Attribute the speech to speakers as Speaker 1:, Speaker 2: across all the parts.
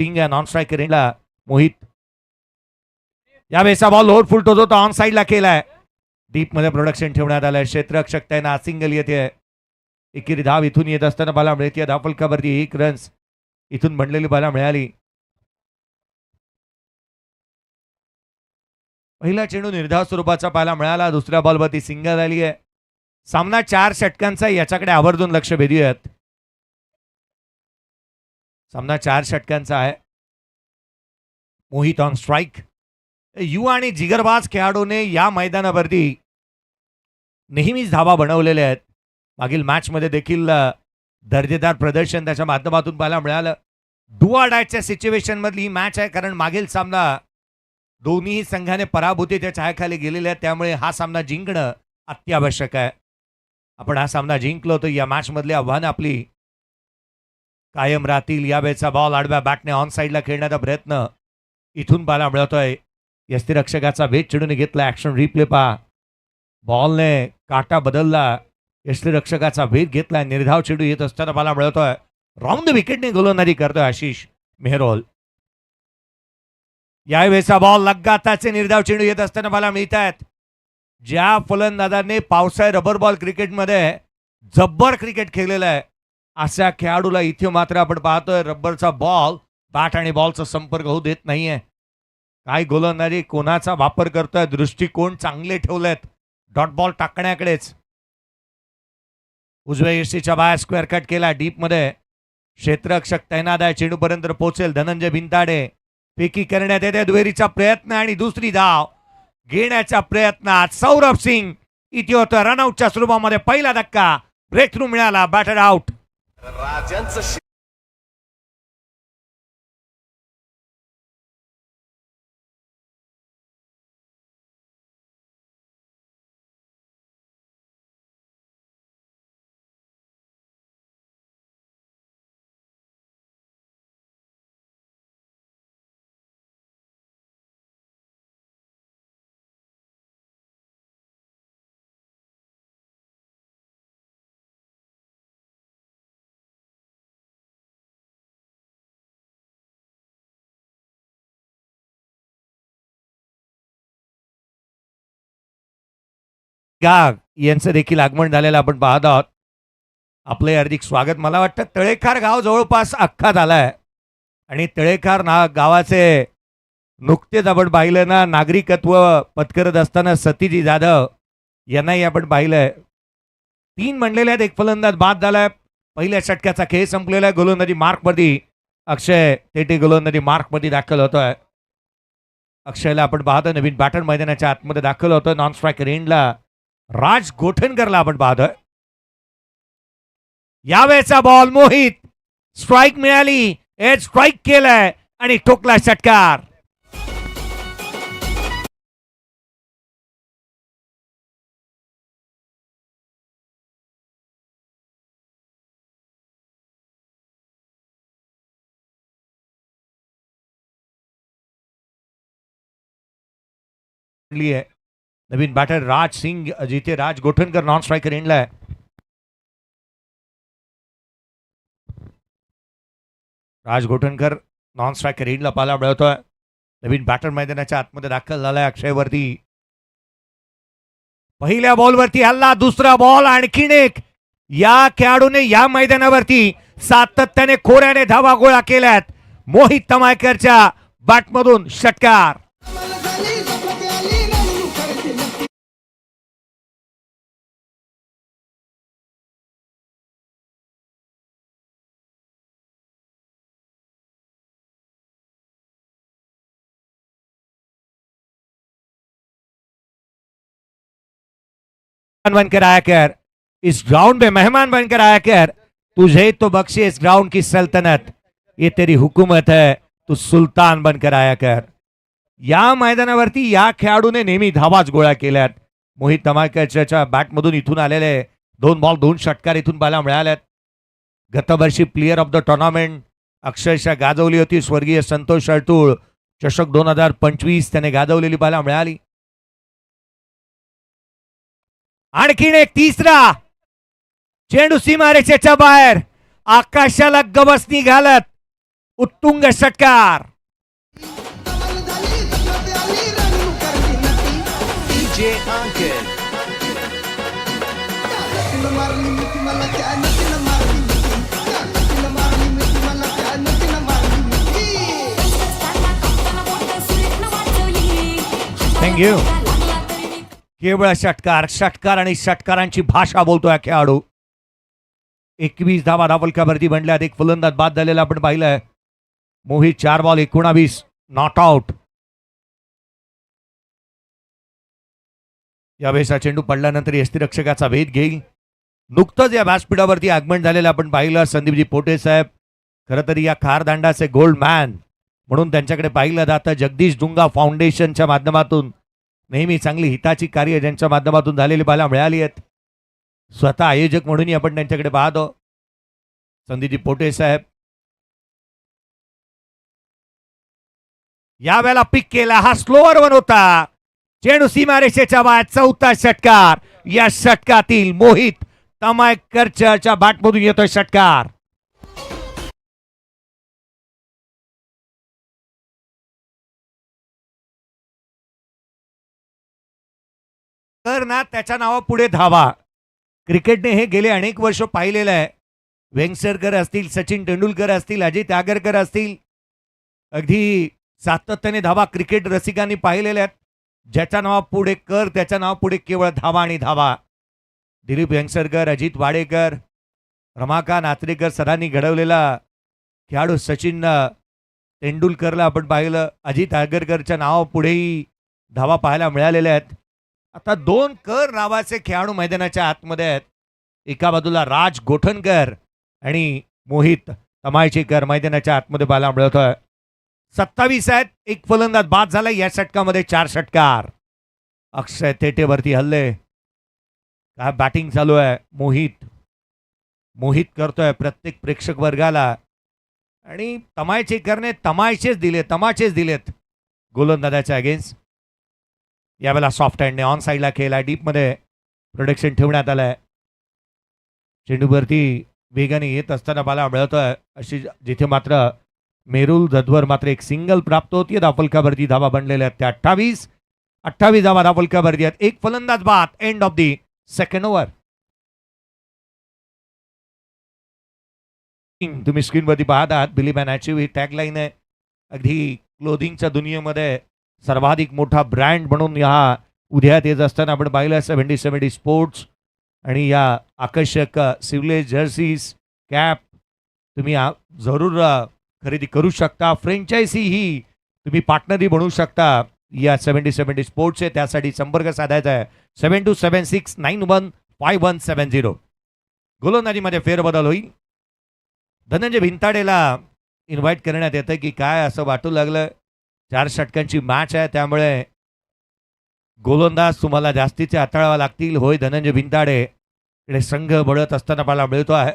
Speaker 1: टिंग आहे non strike रेंजला. मोहित यावेळेचा बॉल लोअर फुल टोचतो, ऑन साईडला केलाय. डीप मध्ये प्रोडक्शन ठेवण्यात आलंय. क्षेत्ररक्षक तैनात. सिंगल येते. एकेरी धाव इथून येत असताना बाला मिळते. धाव फलकावरती 1 रन्स इथून बनलेली बाला मिळाली. पहिला चेंडू निर्धाव स्वरूपाचा पाहायला मिळाला. दुसऱ्या बॉलवरती सिंगल आली आहे. सामना 4 षटकांचा, याच्याकडे आवर्जून लक्ष भेदूयात. सामना 4 षटकांचा आहे. Mohit on strike. युवा आणि जिगरबाज खेळाडूने या मैदानावरती नेहमीच धावा बनवलेल्या आहेत. मागील मॅच मध्ये देखील दर्जेदार प्रदर्शन त्याच्या माध्यमातून पाहायला मिळालं. डू ऑर डायच्या सिच्युएशन मधली ही मॅच आहे, कारण मागील सामना दोन्ही संघाने पराभूतीच्या छायाखाली गेलेले आहेत. त्यामुळे हा सामना जिंकणं अत्यावश्यक आहे. आपण हा सामना जिंकलो तर या मॅच मधली आव्हानं आपली कायम राहतील. यावेळेचा बॉल आडव्या बॅटने ऑन साईडला खेळण्याचा प्रयत्न इथून पाहायला मिळतोय. यष्टीरक्षकाचा वेग चढून घेतला. ऍक्शन रिप्ले पहा. बॉलने काटा बदलला. यष्टीरक्षकाचा वेग घेतला. निर्धाव चेंडू येत असताना पाहायला मिळतोय. राऊंड द विकेटने गोलंदाजी करतोय आशिष मेहरोल. यावेळेचा बॉल लगाताचे निर्धाव चेंडू येत असताना पाहायला मिळत आहेत. ज्या फलंदाजाने पावसाळी रबर बॉल क्रिकेटमध्ये जब्बर क्रिकेट खेळलेलं आहे, अशा खेळाडूला इथे मात्र आपण पाहतोय रबरचा बॉल बॅट आणि बॉलचा संपर्क होऊ देत नाहीये. काय गोलंदाजी, कोणाचा वापर करतोय, दृष्टिकोन चांगले ठेवलेत डॉट बॉल टाकण्याकडेच. उजव्या यष्टीच्या बाहेर स्क्वेअर कट केला. डीप मध्ये क्षेत्ररक्षक तैनात आहे. चेंडूपर्यंत पोहोचेल धनंजय बिनताडे. फेकी करण्यात येते. दुहेरीचा प्रयत्न आणि दुसरी धाव घेण्याच्या प्रयत्नात सौरभ सिंग इथे होतं. रनआउटच्या स्वरूपामध्ये पहिला धक्का. ब्रेक थ्रू मिळाला. Batter out. गाग यांचं देखील आगमन झालेलं आपण पाहत आहोत. आपले हार्दिक स्वागत. मला वाटतं तळेखार गाव जवळपास अख्खा झालाय आणि तळेखार गावाचे नुकतेच आपण पाहिलं ना, नागरिकत्व पत्करत असताना सतीजी जाधव यांनाही आपण पाहिलंय. 3 म्हणलेले आहेत. एक फलंदाज बाद झालाय. पहिल्या षटकाचा खेळ संपलेला आहे. गोलंदाजी मार्कमध्ये अक्षय तेटे गोलंदाजी मार्कमध्ये दाखल होतोय. अक्षयला आपण पाहतोय नवीन बॅटर मैदानाच्या आतमध्ये दाखल होतोय. नॉन स्ट्राईक रेंजला राज गोठणकरला आपण पाहतोय. यावेळेचा बॉल मोहित. स्ट्राईक मिळाली. एज स्ट्राईक केलाय आणि ठोकला षटकार. नवीन बॅटर राज सिंग जिथे राज गोठणकर नॉन स्ट्रायकर एंडला आहे. राज गोठणकर नॉन स्ट्रायकर एंडला पाहायला मिळतोय. नवीन बॅटर मैदानाच्या आतमध्ये दाखल झालाय. अक्षयवरती पहिल्या बॉलवरती हल्ला. दुसरा बॉल आणखीन एक. या खेळाडूने या मैदानावरती सातत्याने खोऱ्याने धावा गोळा केल्यात. मोहित तमायकरच्या बॅटमधून षटकार. बनकर आया कर, इस ग्राउंड पे मेहमान बनकर आया कर. तुझे तो बख्शे इस ग्राउंड की सल्तनत, ये तेरी हुकूमत है, तू सुलतान बनकर आया कर. या मैदानावरती या खेळाडूने नेहमी धावाच गोळा केल्यात. मोहित तमायकरच्या बॅटमधून इथून आलेले 2 बॉल 2 षटकार इथून पाहायला मिळाल्यात. गतवर्षी प्लेयर ऑफ द टुर्नामेंट अक्षरशः गाजवली होती. स्वर्गीय संतोष अळतूळ चषक 2025 त्याने गाजवलेली पाहायला मिळाली. आणखीन एक तिसरा चेंडू सीमारेषेच्या बाहेर आकाशाला गवसणी घालत उत्तुंग षटकार. थँक्यू. केवळ षटकार, षटकार आणि षटकारांची भाषा बोलतोय खेळाडू. 21 धावा धावलकावरती बनल्यात. एक फलंदाज बाद झालेला आपण पाहिलंय. Mohit 4 ball 19 not out. यावेळेस हा चेंडू पडल्यानंतर यष्टीरक्षकाचा वेध घेईल. नुकतंच या व्यासपीठावरती आगमन झालेलं आपण पाहिलं संदीपजी पोटे साहेब. खरं तर या खारदांडाचे गोल्ड मॅन म्हणून त्यांच्याकडे पाहिलं जातं. जगदीश डुंगा फाउंडेशनच्या माध्यमातून नेहमी चांगली हिताची कार्य ज्यांच्या माध्यमातून झालेली पाहायला मिळाली आहेत. स्वतः आयोजक म्हणूनही आपण त्यांच्याकडे पाहतो संदीपजी पोटे साहेब. यावेळेला पिक केला. हा स्लोअर वन होता. चेंडू सीमारेषेच्या बाहेर. चौथा षटकार. या षटकातील मोहित तमायकरच्या बॅटमधून येतोय षटकार. तर ना त्याच्या नावा पुढे धावा. क्रिकेटने हे गेले अनेक वर्ष पाहिलेलं आहे. वेंगसरकर असतील, सचिन तेंडुलकर असतील, अजित आगरकर असतील, अगदी सातत्याने धावा क्रिकेट रसिकांनी पाहिलेल्या आहेत. ज्याच्या नावा पुढे कर त्याच्या नावा पुढे केवळ धावा आणि धावा. दिलीप वेंगसरकर, अजित वाडेकर, रमाकांत आचरेकर सरांनी घडवलेला खेळाडू सचिन तेंडुलकरला आपण पाहिलं. अजित आगरकरच्या नावापुढेही धावा पाहायला मिळालेल्या आहेत. आता 2 कर नावाचे खेळाडू मैदानाच्या आतमध्ये आहेत. एका बाजूला राज गोठणकर आणि मोहित तमायचेकर मैदानाच्या आतमध्ये पाहायला मिळतोय. 27 आहेत. एक फलंदाज बाद झाला. या षटकामध्ये 4 षटकार. अक्षय थेटेवरती हल्ले. काय बॅटिंग चालू आहे. मोहित करतोय प्रत्येक प्रेक्षक वर्गाला. आणि तमायचेकरने तमाचेच दिलेत गोलंदाजाच्या अगेन्स्ट. यावेळेला सॉफ्ट हँडने ऑन साईडला खेळला. डीपमध्ये प्रोटेक्शन ठेवण्यात आलंय. चेंडूवरती वेगाने येत असताना मला मिळतोय अशी जिथे मात्र मेरुल जदवर मात्र एक सिंगल प्राप्त होती. धावलकावरती धावा बनलेल्या आहेत त्या 28 धावा धावलकावरती आहेत. एक फलंदाज बाद. End of the second over. तुम्ही स्क्रीनवरती पाहत आहात. Believe and achieve he tagline आहे. अगदी क्लोथिंगच्या दुनियेमध्ये सर्वाधिक मोठा ब्रँड म्हणून या उद्यात येत असताना आपण पाहिलं 70 स्पोर्ट्स आणि या आकर्षक सिवलेज जर्सीज कॅप तुम्ही जरूर खरेदी करू शकता. फ्रँचायझी ही तुम्ही पार्टनरही बनवू शकता या 70 स्पोर्ट्सचे. त्यासाठी संपर्क साधायचा आहे 7276915170. गोलंदाजीमध्ये फेरबदल होईल. धनंजय भिंताडेला इन्व्हाइट करण्यात येतं की काय असं वाटू लागलं. 4 षटकांची मॅच आहे त्यामुळे गोलंदाज तुम्हाला जास्तीचे हाताळावे लागतील. होय धनंजय भिंताडे इकडे संघ बळत असताना मला मिळतो आहे.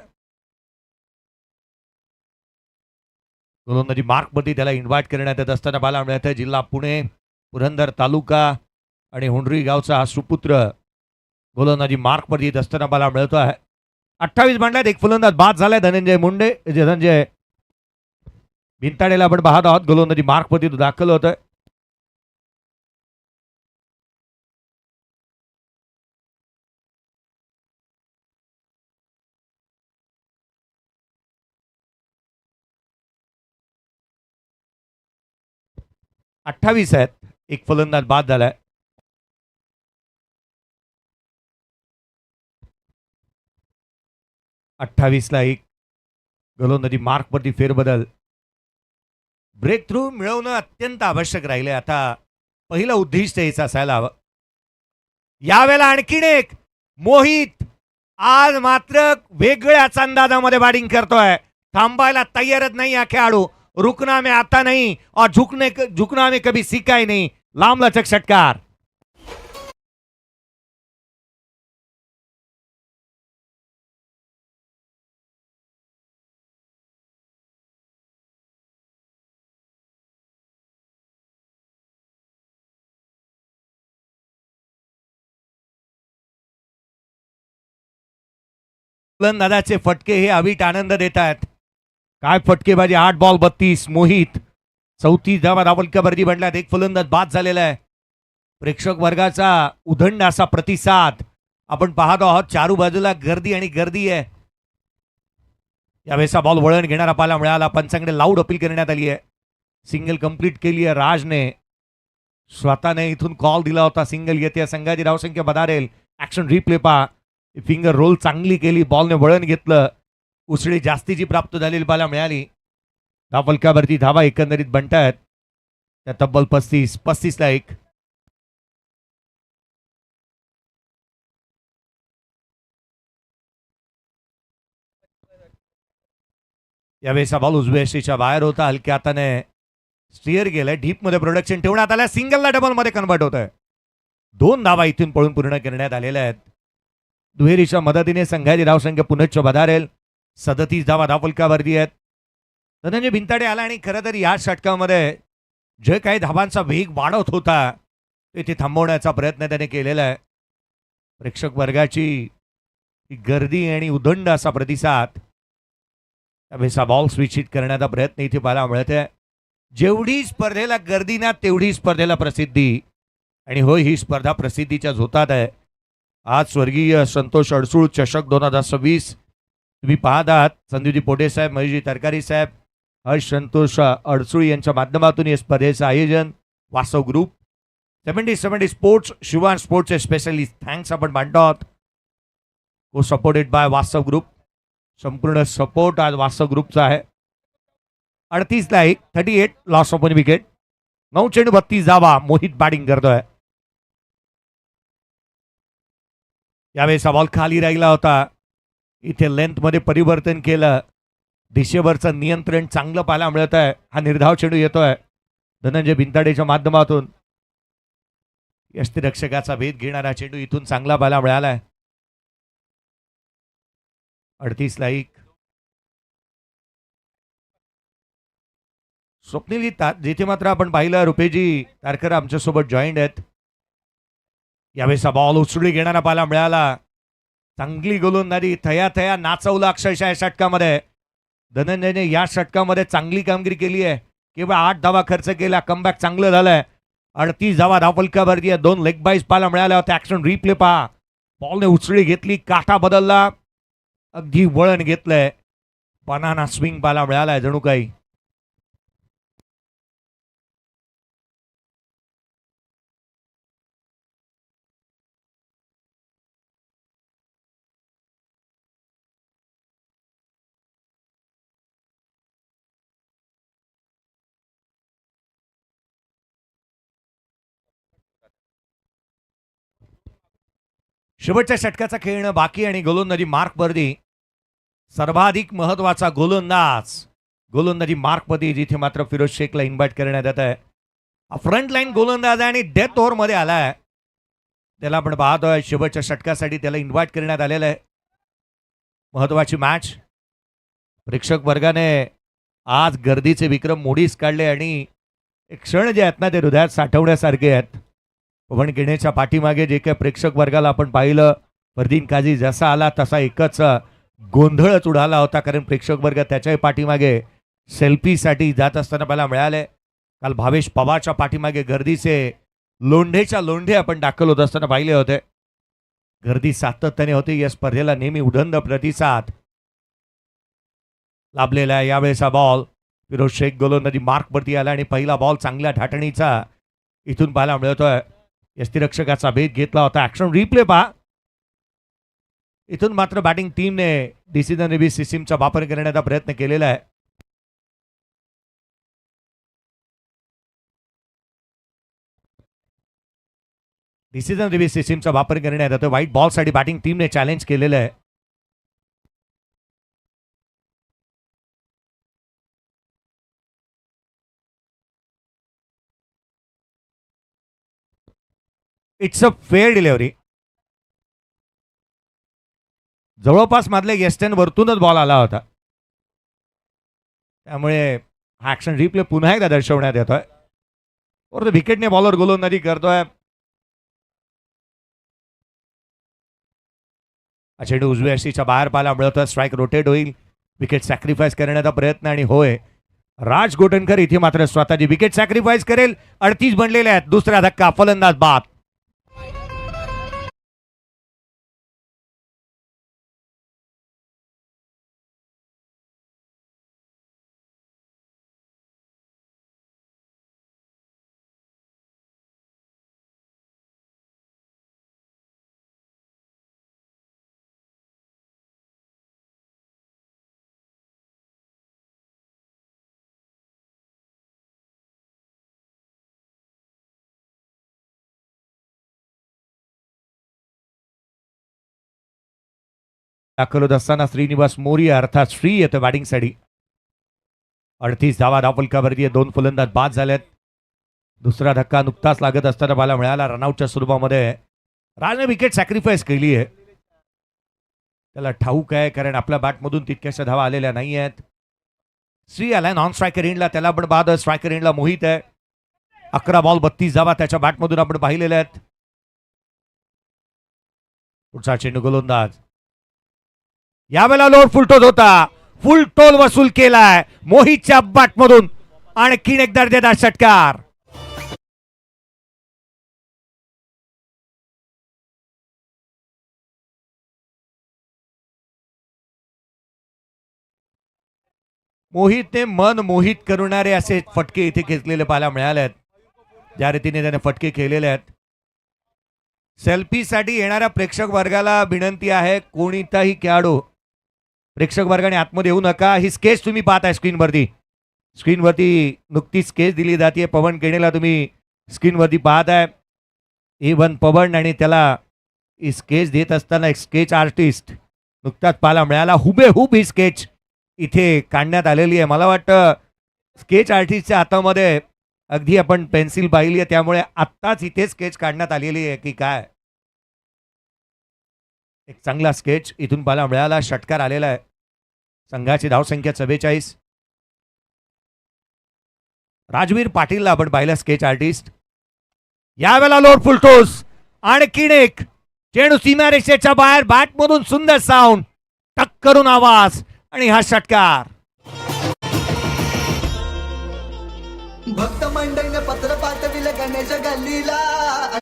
Speaker 1: गोलंदाजी मार्कमध्ये त्याला इन्व्हाइट करण्यात येत असताना मला मिळत आहे. जिल्हा पुणे, पुरंदर तालुका आणि हुंडरी गावचा हा सुपुत्र गोलंदाजी मार्कमध्ये येत असताना मला मिळतो आहे. 28 मांडल्यात. एक फलंदाज बाद झालाय. धनंजय भिंताडेला आपण पाहत आहोत. गोलंदाजी मार्कमध्ये दाखल होत आहे. आहेत. एक फलंदाज बाद झालाय. ला एक गोलंदाजी मार्कवरती फेरबदल. ब्रेक थ्रू मिळवणं अत्यंत आवश्यक राहिले. आता पहिलं उद्दिष्ट हेच असायला हवं. यावेळेला आणखीन एक मोहित आज मात्र वेगळ्याच अंदाजामध्ये बॅटिंग करतोय. थांबायला तयारच नाही हा खेळाडू. रुकना में आता नहीं और झुकना में कभी सीखा ही नहीं. लांबलचक षटकार. दादाचे फटके हे अवीट आनंद देत आहेत. काय फटकेबाजी, 8 बॉल 32. मोहित 34 धावा धावफलकावरती बनल्यात. एक फलंदाज बाद झालेला आहे. प्रेक्षक वर्गाचा उदंड असा प्रतिसाद आपण पाहतो आहोत. चारू बाजूला गर्दी आणि गर्दी आहे. यावेळेस बॉल वळण घेणारा पाहायला मिळाला. पंचांकडे लाऊड अपील करण्यात आली आहे. सिंगल कंप्लीट केली आहे राजने. स्वतःने इथून कॉल दिला होता. सिंगल येते. संघाची धावसंख्या बदारेल. ऍक्शन रिप्ले पहा. फिंगर रोल चांगली केली. बॉलने वळण घेतलं. उसळी जास्तीची प्राप्त झालेली पाहायला मिळाली. धावफलकावरती धावा एकंदरीत बनतायत त्या तब्बल 35 ला 1. यावेळेस बॉल उजव्या यष्टीच्या बाहेर होता. हलक्या हाताने स्टिअर गेलाय. डीप मध्ये प्रोडक्शन ठेवण्यात आलं. सिंगलला डबल मध्ये कन्वर्ट होत आहे. 2 धावा इथून पळून पूर्ण करण्यात आलेल्या आहेत. दुहेरीच्या मदतीने संघाची धावसंख्या पुनश्च बधारेल. 37 धावा धावफलकावरती आहेत. धनंजय भिंताडे आला आणि खरं तर या षटकामध्ये जे काही धावांचा वेग वाढवत होता ते थांबवण्याचा प्रयत्न त्याने केलेला आहे. प्रेक्षक वर्गाची गर्दी आणि उदंड असा प्रतिसाद. त्यावेळेस बॉल स्विचित करण्याचा प्रयत्न इथे पाहायला मिळते. जेवढी स्पर्धेला गर्दी ना तेवढी स्पर्धेला प्रसिद्धी. आणि होय, ही स्पर्धा प्रसिद्धीच्या झोतात आहे. आज स्वर्गीय संतोष अडसूळ चषक 2026 तुम्ही पाहत आहात. संदीपजी पोटे साहेब, महेशजी तरकारी साहेब, हर्ष संतोष अडसूळ यांच्या माध्यमातून या स्पर्धेचं आयोजन वास्तव ग्रुप 70 स्पोर्ट्स, शिवान स्पोर्ट्सचे स्पेशलिस्ट थँक्स आपण मांडतो आहोत. Co supported by Vastav group. संपूर्ण सपोर्ट आज वास्तव ग्रुपचा आहे. 38 ला 1. 38 लॉस ऑफ 1 विकेट. 9 चेंडू 32 धावा. मोहित बॅटिंग करतोय. यावेळेस बॉल खाली राहिला होता. इथे लेंथ मध्ये परिवर्तन केलं. दिशेवरचं नियंत्रण चांगलं पाहायला मिळत आहे. हा निर्धाव चेंडू येतोय धनंजय भिंताडेच्या माध्यमातून. यष्टीरक्षकाचा भेद घेणारा चेंडू इथून चांगला पाहायला मिळालाय. 38 ला 1. स्वप्नील जिथे मात्र आपण पाहिलं रुपेजी तारकर आमच्यासोबत जॉईंट आहेत. यावेळेस बॉल उचलून घेणारा पाहायला मिळाला. चांगली गोलंदाजी. थया नाचवला अक्षरशः या षटकामध्ये. धनंजयने या षटकामध्ये चांगली कामगिरी केली आहे. केवळ 8 धावा खर्च केला. कमबॅक चांगलं झालंय. 38 धावा धावफलकावरती 2 लेग बाईज पाहायला मिळाल्या होत्या. ऍक्शन रिप्ले पहा. बॉलने उचली घेतली. काटा बदलला. अगदी वळण घेतलंय. बनाना स्विंग पाहायला मिळालाय जणू काही. शेवटच्या षटकाचा खेळणं बाकी आणि गोलंदाजी मार्कवरती सर्वाधिक महत्वाचा गोलंदाजी मार्कवरती जिथे मात्र फिरोज शेखला इन्व्हाइट करण्यात येत आहे. फ्रंट लाईन गोलंदाज आणि डेथ ओव्हर मध्ये आलाय. त्याला आपण पाहतोय शेवटच्या षटकासाठी त्याला इन्व्हाइट करण्यात आलेलं आहे. महत्वाची मॅच. प्रेक्षक वर्गाने आज गर्दीचे विक्रम मोडीस काढले आणि एक क्षण जे आहेत ना ते हृदयात साठवण्यासारखे आहेत. पवन गिण्याच्या पाठीमागे जे काही प्रेक्षक वर्गाला आपण पाहिलं, फरदीन काझी जसा आला तसा एकच गोंधळच उडाला होता. कारण प्रेक्षक वर्ग त्याच्याही पाठीमागे सेल्फीसाठी जात असताना पाहायला मिळाले. काल भावेश पवारच्या पाठीमागे गर्दीचे लोंढेच्या लोंढे आपण दाखल होत असताना पाहिले होते. गर्दी सातत्याने होती. या स्पर्धेला नेहमी उदंड प्रतिसाद लाभलेला आहे. यावेळेचा बॉल फिरोज शेख गोलंदाजी मार्कवरती आला आणि पहिला बॉल चांगल्या ढाटणीचा इथून पाहायला मिळतोय. यष्टीरक्षकाचा भेद घेतला होता. ऍक्शन रिप्ले पहा. इथून मात्र बॅटिंग टीमने डिसिजन रिव्ह्यू सिस्टीमचा वापर करण्याचा प्रयत्न केलेला आहे. डिसिजन रिव्ह्यू सिस्टीमचा वापर करण्यात येतो. व्हाईट बॉलसाठी बॅटिंग टीमने चॅलेंज केलेलं आहे. It's a fair delivery. जवळपास मधल्या येस्टर्न वरतूनच बॉल आला होता. त्यामुळे हा ऍक्शन रिप्ले पुन्हा एकदा दर्शवण्यात येतोय. और विकेटने बॉलर गोलंदाजी करतोय. चेंडू उजव्या यष्टीच्या बाहेर पाहायला मिळतोय. स्ट्राईक रोटेट होईल. विकेट सॅक्रिफाईस करण्याचा प्रयत्न आणि होय राज गोटनकर इथे मात्र स्वतःची विकेट सॅक्रिफाईस करेल. 38 बनलेले आहेत. दुसरा धक्का फलंदाज बाद. दाखल होत असताना श्रीनिवास मोरिया अर्थात श्री येतं बॅटिंगसाठी. 38 धावा धावफलकावरती 2 फलंदाज बाद झालेत. दुसरा धक्का नुकताच लागत असताना मला मिळाला रनआउटच्या स्वरूपामध्ये. राजने विकेट सॅक्रिफाईस केली आहे. त्याला ठाऊक आहे कारण आपल्या बॅटमधून तितक्याशा धावा आलेल्या नाही आहेत. श्री आलाय नॉन स्ट्रायकर एंडला, त्याला पण बाद. स्ट्रायकर एंडला मोहित आहे. 11 बॉल 32 धावा त्याच्या बॅटमधून आपण पाहिलेल्या आहेत. पुढचा चेंडू गोलंदाज. यावेळेला लोड फुलटोल होता. फुल टोल वसूल केलाय मोहितच्या बॅटमधून. आणखीन एक दर्जेदार षटकार. मोहितने मन मोहित करणारे असे फटके इथे खेचलेले पाहायला मिळाले आहेत. ज्या रीतीने त्याने फटके खेळलेले आहेत. सेल्फीसाठी येणाऱ्या प्रेक्षक वर्गाला विनंती आहे, कोणीताही खेळाडू प्रेक्षक वर्गाने आतमध्ये येऊ नका. ही स्केच तुम्ही पाहताय स्क्रीनवरती नुकतीच स्केच दिली जाते. पवन केणेला तुम्ही स्क्रीनवरती पाहताय. A1 पवन आणि त्याला ही स्केच देत असताना एक स्केच आर्टिस्ट नुकताच पाहायला मिळाला. हुबेहूब ही स्केच इथे काढण्यात आलेली आहे. मला वाटतं स्केच आर्टिस्टच्या हातामध्ये अगदी आपण पेन्सिल पाहिली आहे, त्यामुळे आत्ताच इथे स्केच काढण्यात आलेली आहे की काय. एक चांगला स्केच इथून पाहायला मिळाला. षटकार आलेला आहे. संघाची धावसंख्या 44. राजवीर पाटीलला आपण पाहिलं स्केच आर्टिस्ट. यावेळेला लोड फुलटोस. आणखीन एक चेंडू सीमारेषेच्या बाहेर. बॅटमधून सुंदर साऊंड, टक करून आवाज आणि हा षटकार.
Speaker 2: भक्त मंडळीने पत्र पाठविले गणेश गल्लीला.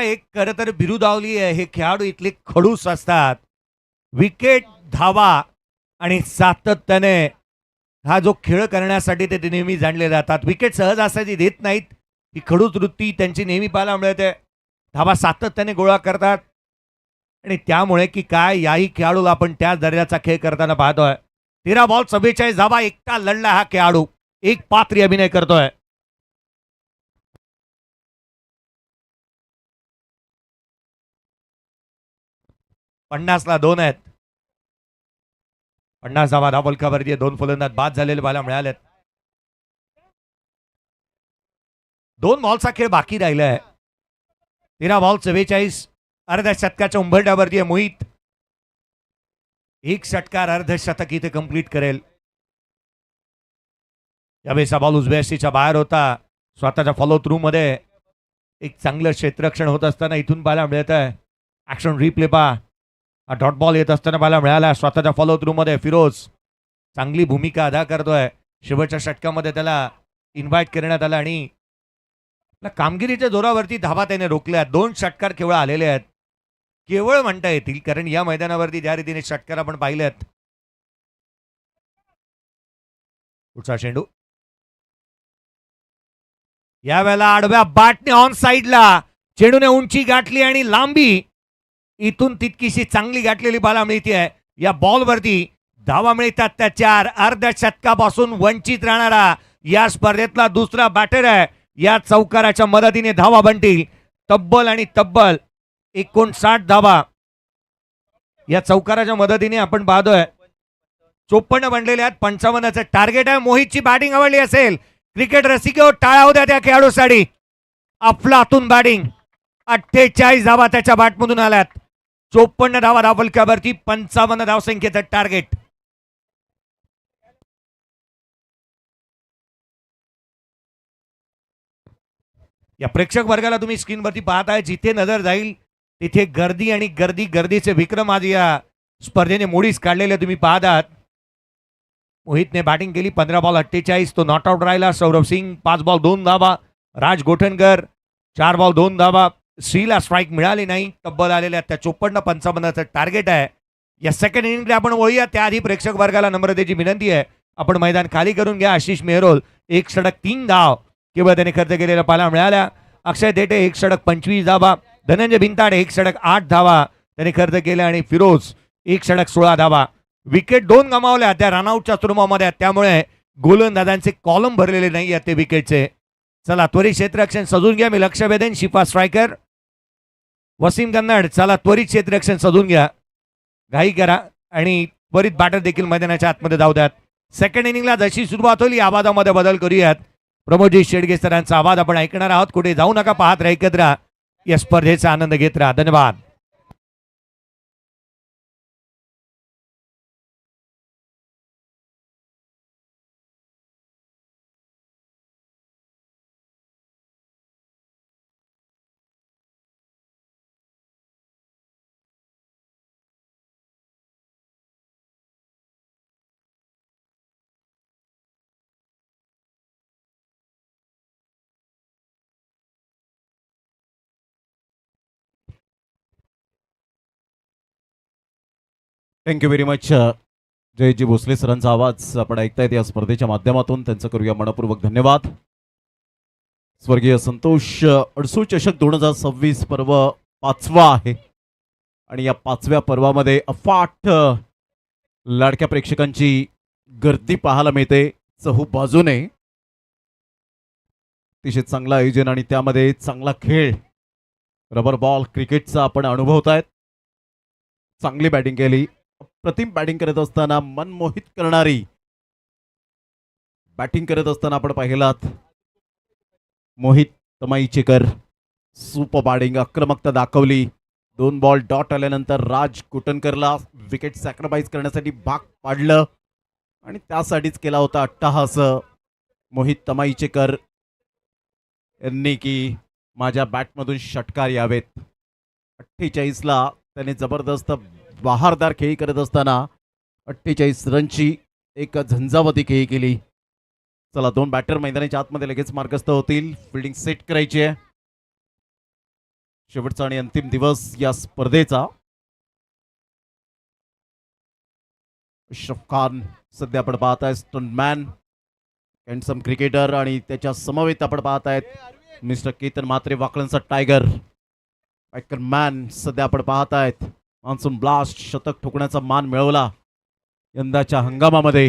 Speaker 1: एक खरं तर बिरुदावली आहे. हे खेळाडू इथले खडूस असतात. विकेट, धावा आणि सातत्याने हा जो खेळ करण्यासाठी ते नेहमी जाणले जातात. विकेट सहज असायची देत नाहीत. ही खडूस वृत्ती त्यांची नेहमी पाहायला मिळते. धावा सातत्याने गोळा करतात आणि त्यामुळे की काय याही खेळाडूला आपण त्याच दर्जाचा खेळ करताना पाहतोय. 13 बॉल 44 धावा एकटा लढला हा खेळाडू. एक पात्री अभिनय करतोय. पन्नासला 2 आहेत. 50 धावा धावफलकावरती 2 फलंदाज बाद झालेले पाहायला मिळालेत. 2 बॉलचा खेळ बाकी राहिलाय. 13 बॉल 44. अर्ध्या शतकाच्या उंबरठ्यावरती आहे मोहित. एक षटकार अर्धशतक इथे कंप्लीट करेल. यावेळेचा बॉल उजव्या शीच्या बाहेर होता. स्वतःच्या फॉलो थ्रू मध्ये एक चांगलं क्षेत्ररक्षण होत असताना इथून पाहायला मिळत आहे. ऍक्शन रिप्ले पहा. हा डॉट बॉल येत असताना पाहायला मिळाला. स्वतःच्या फॉलो थ्रू मध्ये फिरोज चांगली भूमिका अदा करतोय. शेवटच्या षटकामध्ये त्याला इन्व्हाइट करण्यात आलं आणि कामगिरीच्या जोरावरती धावा त्याने रोखल्या. 2 षटकार केवळ आलेले आहेत. केवळ म्हणता येतील कारण या मैदानावरती ज्या रीतीने षटकार आपण पाहिलेत. पुढचा चेंडू. यावेळेला आडव्या बॅटने ऑन साइडला चेंडूने उंची गाठली आणि लांबी इथून तितकीशी चांगली गाठलेली बाला मिळते आहे. या बॉलवरती धावा मिळतात त्या 4. अर्ध्या शतकापासून वंचित राहणारा या स्पर्धेतला दुसरा बॅटर आहे. या चौकाराच्या मदतीने धावा बनतील. तब्बल 59 धावा या चौकाराच्या मदतीने आपण पाहतोय. 54 बनलेले आहेत. 55चं टार्गेट आहे. मोहितची बॅटिंग आवडली असेल क्रिकेट रसिको टाळ्या होत्या त्या खेळाडूसाठी. अफलातून बॅटिंग. 48 धावा त्याच्या बॅटमधून आल्यात. 54 धावा धावफलकावरती 55 धावसंख्येचं टार्गेट. या प्रेक्षक वर्गाला तुम्ही स्क्रीनवरती पाहताय, जिथे नजर जाईल तिथे गर्दी आणि गर्दी, गर्दीचे विक्रम आज या स्पर्धेने मोडीस काढलेले तुम्ही पाहत आहात. मोहितने बॅटिंग केली, 15 बॉल 48, तो नॉट आउट राहिला. सौरभ सिंग 5 बॉल 2 धाबा. राज गोठणकर 4 बॉल 2 धाबा. श्रीला स्ट्राईक मिळाली नाही. तब्बल आलेल्या त्या 54-55चं टार्गेट आहे. या सेकंड इनिंगला आपण वळूया, त्याआधी प्रेक्षक वर्गाला नम्रतेची विनंती आहे, आपण मैदान खाली करून घ्या. आशिष मेहरोल 1 षटक 3 धाव केवळ त्याने खर्च केलेल्या पाला मिळाल्या. अक्षय देटे 1 षटक 25 धावा. धनंजय भिंताडे 1 षटक 8 धावा त्याने खर्च केल्या आणि फिरोज 1 षटक 16 धावा. विकेट 2 गमावल्या त्या रनआउटच्या तुरुमामध्ये, त्यामुळे गोलंदाजांचे कॉलम भरलेले नाही आहेत ते विकेटचे. चला त्वरित क्षेत्ररक्षण सजून घ्या. मी लक्ष वेधेन. शिफा स्ट्रायकर, वसीम कन्नड, चला त्वरित क्षेत्ररक्षण सजून घ्या. घाई करा आणि त्वरित बॅटर देखील मैदानाच्या आतमध्ये धाव द्यात. सेकंड इनिंगला जशी सुरुवात होईल, आवाजामध्ये बदल करूयात. प्रमोदजी शेडगे सरांचा आवाज आपण ऐकणार आहोत. कुठे जाऊ नका, पाहत राहा, ऐकत राहा, या स्पर्धेचा आनंद घेत राहा. धन्यवाद.
Speaker 3: Thank you very much. Jayji Bhosale सरांचा आवाज आपण ऐकतायत या स्पर्धेच्या माध्यमातून. त्यांचं करूया मनपूर्वक धन्यवाद. स्वर्गीय संतोष अडसू चषक 2026 पर्व 5वा आहे आणि या 5व्या पर्वामध्ये अफाट लाडक्या प्रेक्षकांची गर्दी पाहायला मिळते चहूबाजूने. अतिशय चांगलं आयोजन आणि त्यामध्ये चांगला खेळ, रबर बॉल क्रिकेटचा आपण अनुभवतायत. चांगली बॅटिंग केली, अप्रतिम बॅटिंग करत असताना मनमोहित करणारी बॅटिंग करत असताना आपण पाहिलात मोहित तमाईचेकर. सुपर बॅटिंग, आक्रमकता दाखवली. 2 बॉल डॉट आल्यानंतर राज कुटणकरला विकेट सॅक्रिफाईस करण्यासाठी भाग पाडलं आणि त्यासाठीच केला होता अट्टहास मोहित तमाईचेकर यांनी की माझ्या बॅटमधून षटकार यावेत. 48ला त्याने जबरदस्त बहारदार खेळी करत असताना 48 रनची एक झंझावती खेळी केली. चला 2 बॅटर मैदानाच्या आतमध्ये लगेच मार्गस्थ होतील. फिल्डिंग सेट करायची आहे. शेवटचा आणि अंतिम दिवस या स्पर्धेचा. अशरफ खान सध्या आपण पाहताय स्टंटमॅन, हँडसम क्रिकेटर, आणि त्याच्या समवेत आपण पाहतायत मिस्टर केतन म्हात्रे, वाकळणचा टायगर. मॅन सध्या आपण पाहतायत मान्सून ब्लास्ट, शतक ठोकण्याचा मान मिळवला यंदाच्या हंगामामध्ये.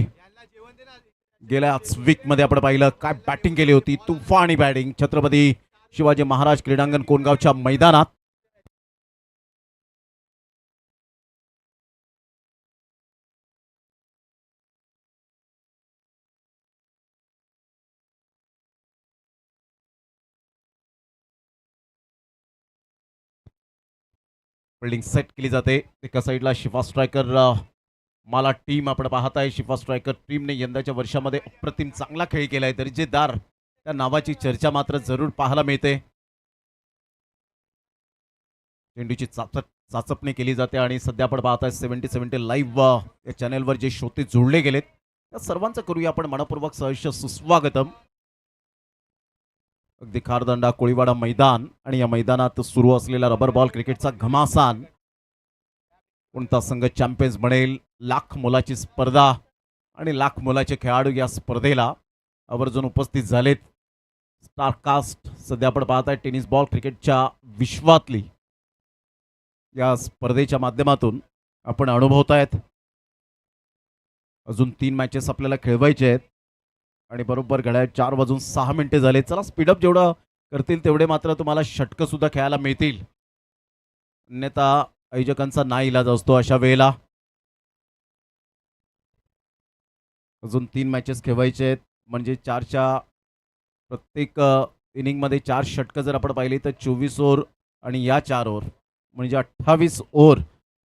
Speaker 3: गेल्याच वीक मध्ये आपण पाहिलं काय बॅटिंग केली होती, तुफानी बॅटिंग छत्रपती शिवाजी महाराज क्रीडांगण कोणगावच्या मैदानात. फिल्डिंग सेट केली जाते. एका साईडला शिफा स्ट्रायकर मला टीम आपण पाहताय. शिफा स्ट्रायकर टीमने यंदाच्या वर्षामध्ये अप्रतिम चांगला खेळ केलाय. दर्जेदार त्या नावाची चर्चा मात्र जरूर पाहायला मिळते. चेंडूची चाचपणी केली जाते आणि सध्या आपण पाहताय 70-70 लाईव्ह या चॅनेलवर जे श्रोते जोडले गेलेत त्या सर्वांचं करूया आपण मनपूर्वक सहर्ष सुस्वागतम. अगदी खारदंडा कोळीवाडा मैदान आणि या मैदानात सुरू असलेला रबर बॉल क्रिकेटचा घमासान. कोणता संघ चॅम्पियन्स बनेल, लाख मोलाची स्पर्धा आणि लाख मोलाचे खेळाडू या स्पर्धेला आवर्जून उपस्थित झालेत. स्टारकास्ट सध्या आपण पाहताय टेनिस बॉल क्रिकेटच्या विश्वातली या स्पर्धेच्या माध्यमातून आपण अनुभवतायत. अजून 3 मॅचेस आपल्याला खेळवायचे आहेत आणि बरोबर घड्याळ 4:06 झाले. चला स्पीडअप जेवढं करतील तेवढे मात्र तुम्हाला षटकं सुद्धा खेळायला मिळतील. अन्यथा आयोजकांचा नाईलाज असतो अशा वेळेला. अजून 3 मॅचेस खेळवायचे आहेत म्हणजे 4च्या प्रत्येक इनिंगमध्ये 4 षटकं जर आपण पाहिली तर 24 ओव्हर आणि या 4 ओव्हर म्हणजे 28 ओव्हर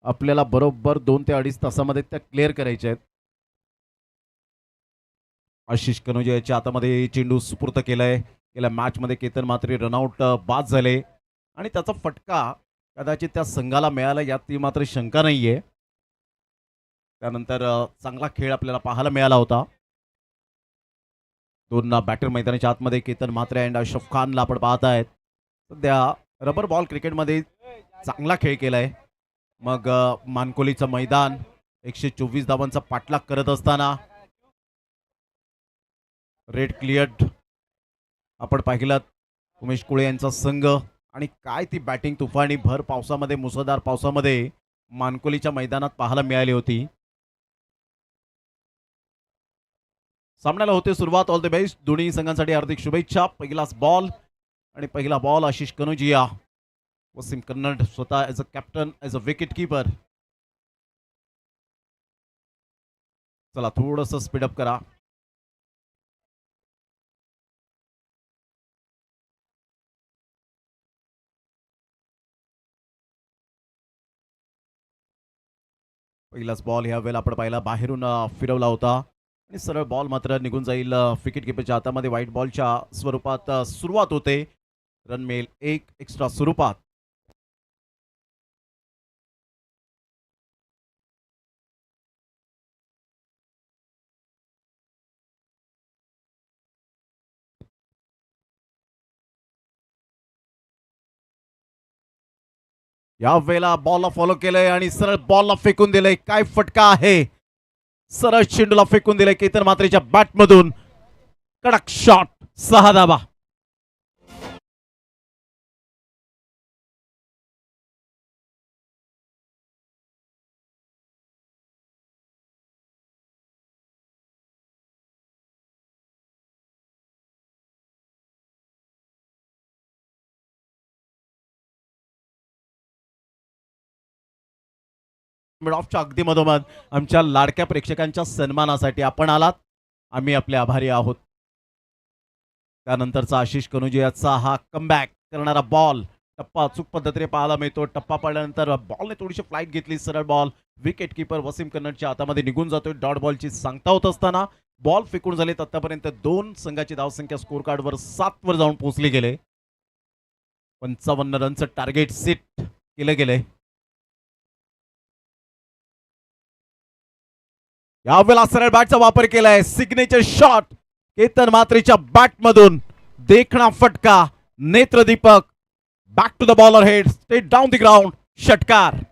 Speaker 3: आपल्याला बरोबर 2 ते 2.5 तासामध्ये त्या क्लिअर करायच्या आहेत. आशिष कनोजे याच्या हातामध्ये चेंडू सुपूर्त केलाय. गेल्या मॅचमध्ये केतन मात्रे रनआउट बाद झाले आणि त्याचा फटका कदाचित त्या संघाला मिळाला यात मात्र शंका नाहीये. त्यानंतर चांगला खेळ आपल्याला पाहायला मिळाला होता. दोन बॅटर मैदानाच्या आतमध्ये केतन म्हात्रे अँड अशरफ खानला आपण पाहत आहेत. सध्या रबर बॉल क्रिकेटमध्ये चांगला खेळ केलाय. मग मानकोलीचं मैदान 124 धावांचा पाठलाग करत असताना रेड क्लिअर्ड आपण पाहिलं उमेश कुळे यांचा संघ आणि काय ती बॅटिंग तुफानी भर पावसामध्ये मुसळधार पावसामध्ये मानकोलीच्या मैदानात पाहायला मिळाली होती. सामन्याला होते सुरुवात. ऑल द बेस्ट दोन्ही संघांसाठी हार्दिक शुभेच्छा. पहिलाच बॉल आणि पहिला बॉल आशिष कनोजिया. वसीम कन्नड स्वतः as a captain as a wicket keeper. चला थोडंसं स्पीडअप करा. पहिलाच बॉल ह्या वेळेला आपण पाहिला बाहेरून फिरवला होता आणि सरळ बॉल मात्र निघून जाईल विकेट कीपरच्या हातामध्ये. व्हाईट बॉलच्या स्वरूपात सुरुवात होते. रन मिळेल 1 एक्स्ट्रा स्वरूपात. या वेळेला बॉलला फॉलो केलंय आणि सरळ बॉलला फेकून दिलंय. काय फटका आहे. सरळ चेंडूला फेकून दिलंय केतन म्हात्रेच्या बॅटमधून. कडक शॉट. 6 धावा. मिड ऑफच्या अगदी मधोमध आमच्या लाडक्या प्रेक्षकांच्या सन्मानासाठी आपण आलात. आम्ही आपले आभारी आहोत. त्यानंतरचा आशिष कनोजियाचा हा कमबॅक करणारा बॉल टप्पा अचूक पद्धतीने पाहायला मिळतो. टप्पा पडल्यानंतर बॉलने थोडीशी फ्लाईट घेतली. सरळ बॉल विकेट कीपर वसीम कन्नडच्या हातामध्ये निघून जातोय. डॉट बॉलची सांगता होत असताना बॉल फेकून झालेत. आतापर्यंत दोन संघाची धावसंख्या स्कोर कार्डवर 7 वर जाऊन पोहोचली गेले. 55 रनचं टार्गेट सेट केलं गेलंय. यावेळेला सरळ बॅटचा वापर केलाय. सिग्नेचर शॉट केतन म्हात्रेच्या बॅटमधून. देखणा फटका. नेत्रदीपक. Back to the bowler head. Straight down the ground. षटकार.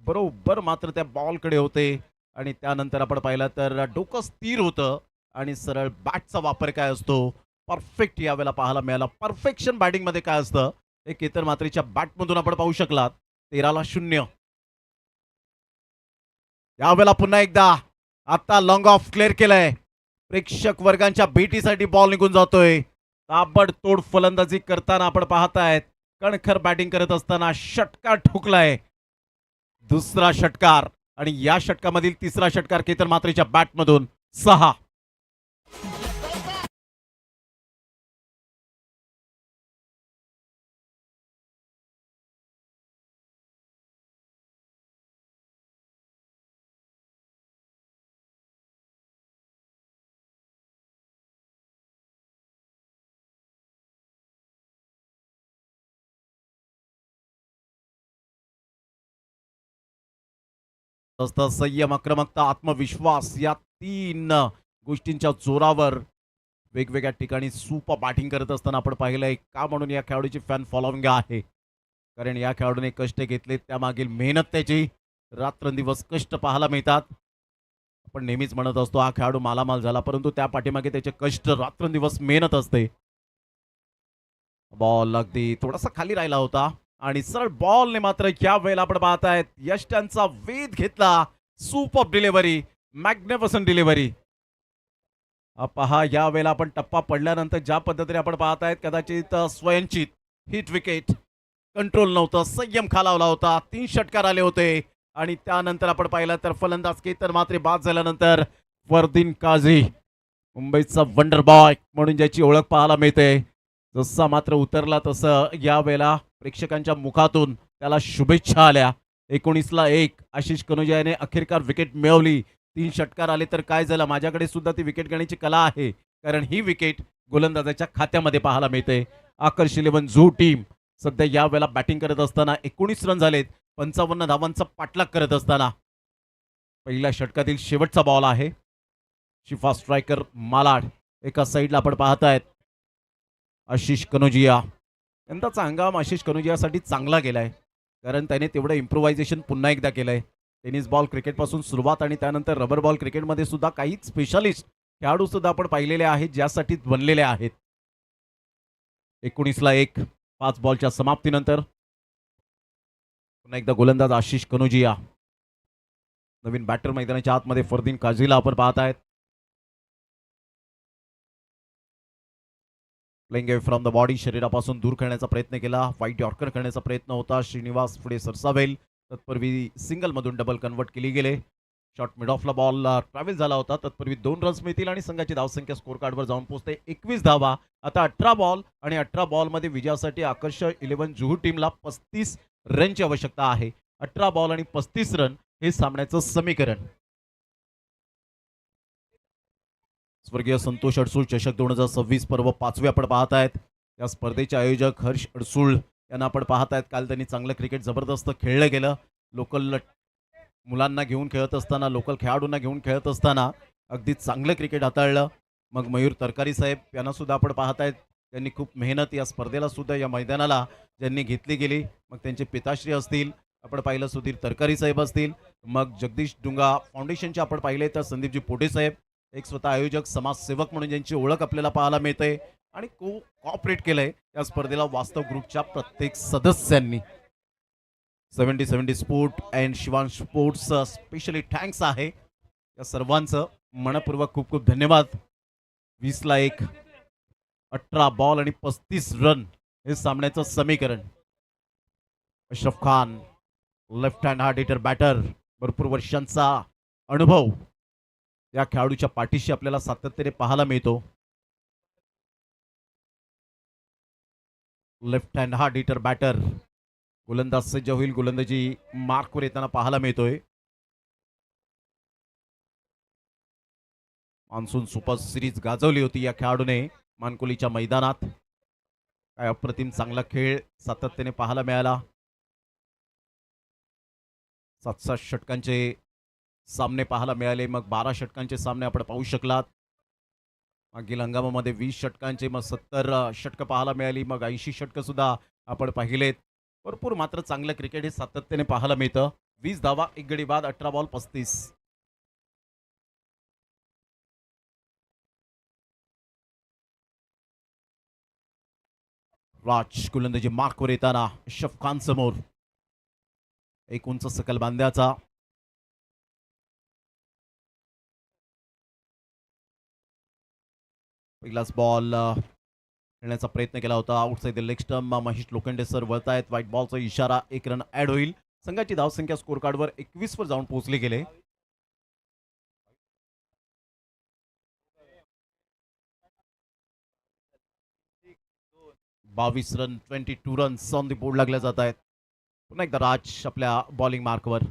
Speaker 3: बरोबर मात्र त्या बॉलकडे होते आणि त्यानंतर आपण पाहिलं तर डोकं स्थिर होतं आणि सरळ बॅटचा वापर काय असतो परफेक्ट यावेळेला पाहायला मिळाला. परफेक्शन बॅटिंग मध्ये काय असतं हे केतन म्हात्रेच्या बॅटमधून आपण पाहू शकलात. 13-0. यावेळेला पुन्हा एकदा आता लॉंग ऑफ क्लिअर केलंय. प्रेक्षक वर्गांच्या भेटीसाठी बॉल निघून जातोय. ताबडतोड फलंदाजी करताना आपण पाहतायत कणखर बॅटिंग करत असताना षटकार ठोकलाय. दुसरा षटकार आणि या षटकामधील तिसरा षटकार केतन म्हात्रेच्या बॅटमधून. 6. असतं संयम, आक्रमकता, आत्मविश्वास या 3 गोष्टींच्या जोरावर वेगवेगळ्या ठिकाणी सुपर बॅटिंग करत असताना आपण पाहिलंय का म्हणून या खेळाडूची फॅन फॉलोइंग आहे. कारण या खेळाडूने कष्ट घेतले त्यामागील मेहनत त्याची रात्रंदिवस कष्ट पाहायला मिळतात. आपण नेहमीच म्हणत असतो हा खेळाडू मालामाल झाला परंतु त्या पाठीमागे त्याचे कष्ट रात्रंदिवस मेहनत असते. बॉल अगदी थोडासा खाली राहिला होता आणि सरळ बॉलने मात्र या वेळेला आपण पाहतायत यश त्यांचा वेध घेतला. Super delivery, magnificent delivery. पहा या वेळेला आपण टप्पा पडल्यानंतर ज्या पद्धतीने आपण पाहतायत कदाचित स्वयंचित हिट विकेट, कंट्रोल नव्हतं, संयम खालावला होता. 3 षटकार आले होते आणि त्यानंतर आपण पाहिलं तर फलंदाज केतन मात्रे बाद झाल्यानंतर फरदीन काझी, मुंबईचा वंडर बॉय म्हणून ज्याची ओळख पाहायला मिळते, जसा मात्र उतरला तसं या वेळेला प्रेक्षकांच्या मुखातून त्याला शुभेच्छा आल्या. 19-1 आशिष कनोजिया याने अखेरकार विकेट मिळवली. 3 षटकार आले तर काय झालं, माझ्याकडे सुद्धा ती विकेट घेण्याची कला आहे, कारण ही विकेट गोलंदाजाच्या खात्यामध्ये पाहायला मिळते. आकर्ष 11 झू टीम सध्या या वेळेला बॅटिंग करत असताना 19 रन झालेत, 55 धावांचा पाठलाग करत असताना पहिल्या षटकातील शेवटचा बॉल आहे. शिफा स्ट्रायकर मालाड एका साईडला आपण पाहतायत. आशिष कनोजिया, यंदाचा हंगाम आशिष कनोजियासाठी चांगला गेलाय, कारण त्याने तेवढं इम्प्रोव्हायझेशन पुन्हा एकदा केलंय. टेनिस बॉल क्रिकेटपासून सुरुवात आणि त्यानंतर रबर बॉल क्रिकेटमध्ये सुद्धा काही स्पेशालिस्ट खेळाडू सुद्धा आपण पाहिलेले आहेत ज्यासाठी बनलेले आहेत. 19-1 5 बॉलच्या समाप्तीनंतर पुन्हा एकदा गोलंदाज आशिष कनोजिया. नवीन बॅटर मैदानाच्या आतमध्ये फरदीन काझीला आपण पाहतायत. Playing away from the body, शरीरापासून दूर खेळण्याचा प्रयत्न केला. व्हाईट यॉर्कर करण्याचा प्रयत्न होता. श्रीनिवास पुढे सरसावेल, तत्पूर्वी सिंगल मधून डबल कन्वर्ट केली गेले. शॉर्ट मिड ऑफला बॉल ट्रॅव्हल झाला होता, तत्पूर्वी 2 रन्स मिळतील आणि संघाची धावसंख्या स्कोर कार्डवर जाऊन पोहोचते 21 धावा. आता 18 बॉल आणि 18 बॉलमध्ये विजयासाठी आकर्ष 11 जुहू टीमला 35 रनची आवश्यकता आहे. 18 बॉल आणि 35 रन हे सामन्याचं समीकरण. स्वर्गीय संतोष अडसूळ चषक 2026 पर्व 5वे आपण पाहतायत. या स्पर्धेचे आयोजक हर्ष अडसूळ यांना आपण पाहतायत. काल त्यांनी चांगलं क्रिकेट जबरदस्त खेळलं गेलं. लोकल मुलांना घेऊन खेळत असताना, लोकल खेळाडूंना घेऊन खेळत असताना अगदी चांगलं क्रिकेट हाताळलं. मग मयूर तरकारी साहेब यांना सुद्धा आपण पाहतायत. त्यांनी खूप मेहनत या स्पर्धेला सुद्धा, या मैदानाला ज्यांनी घेतली गेली, मग त्यांचे पिताश्री असतील, आपण पाहिलं सुधीर तरकारी साहेब असतील, मग जगदीश डुंगा फाउंडेशनचे आपण पाहिले तर संदीपजी पोटे साहेब, एक स्वतः आयोजक समाजसेवक म्हणून ज्यांची ओळख आपल्याला पाहायला मिळते आणि कोऑपरेट केलंय या स्पर्धेला वास्तव ग्रुपच्या प्रत्येक सदस्यांनी. 70 sport and Shivan sports specially thanks आहे या सर्वांचं. मनपूर्वक खूप खूप धन्यवाद. 20-1 18 बॉल आणि 35 रन हे सामन्याचं समीकरण. Ashraf Khan, left hand hard hitter batter, भरपूर वर्षांचा अनुभव या खेळाडूच्या पाठीशी आपल्याला सातत्याने पाहायला मिळतो. Left hand hard hitter batter, गोलंदाज सज्ज होईल, गोलंदाजी मार्कवर येताना पाहायला मिळतोय. मान्सून सुपर सिरीज गाजवली होती या खेळाडूने मानकोलीच्या मैदानात. काय अप्रतिम चांगला खेळ सातत्याने पाहायला मिळाला. 7 षटकांचे सामने पाहायला मिळाले, मग 12 षटकांचे सामने आपण पाहू शकलात. मागील हंगामामध्ये 20 षटकांचे, मग 70 षटकं पाहायला मिळाली, मग 80 षटकं सुद्धा आपण पाहिलेत. भरपूर मात्र चांगलं क्रिकेट हे सातत्याने पाहायला मिळतं. 20 धावा, 1 गडी बाद, 18 बॉल 35. राज गोलंदाजी मार्कवर येताना अशरफ खान समोर, एक उंच सकल बांध्याचा. पहिलाच बॉल खेळण्याचा प्रयत्न केला होता. Outside the leg stump. Mahesh Lokhande sir वळतायत. व्हाईट बॉलचा इशारा. 1 रन ऍड होईल. संघाची धावसंख्या स्कोर कार्डवर 21 वर जाऊन पोहोचले गेले. बावीस run, 22 runs on the board लागल्या जात आहेत. पुन्हा एकदा राज आपल्या बॉलिंग मार्कवर.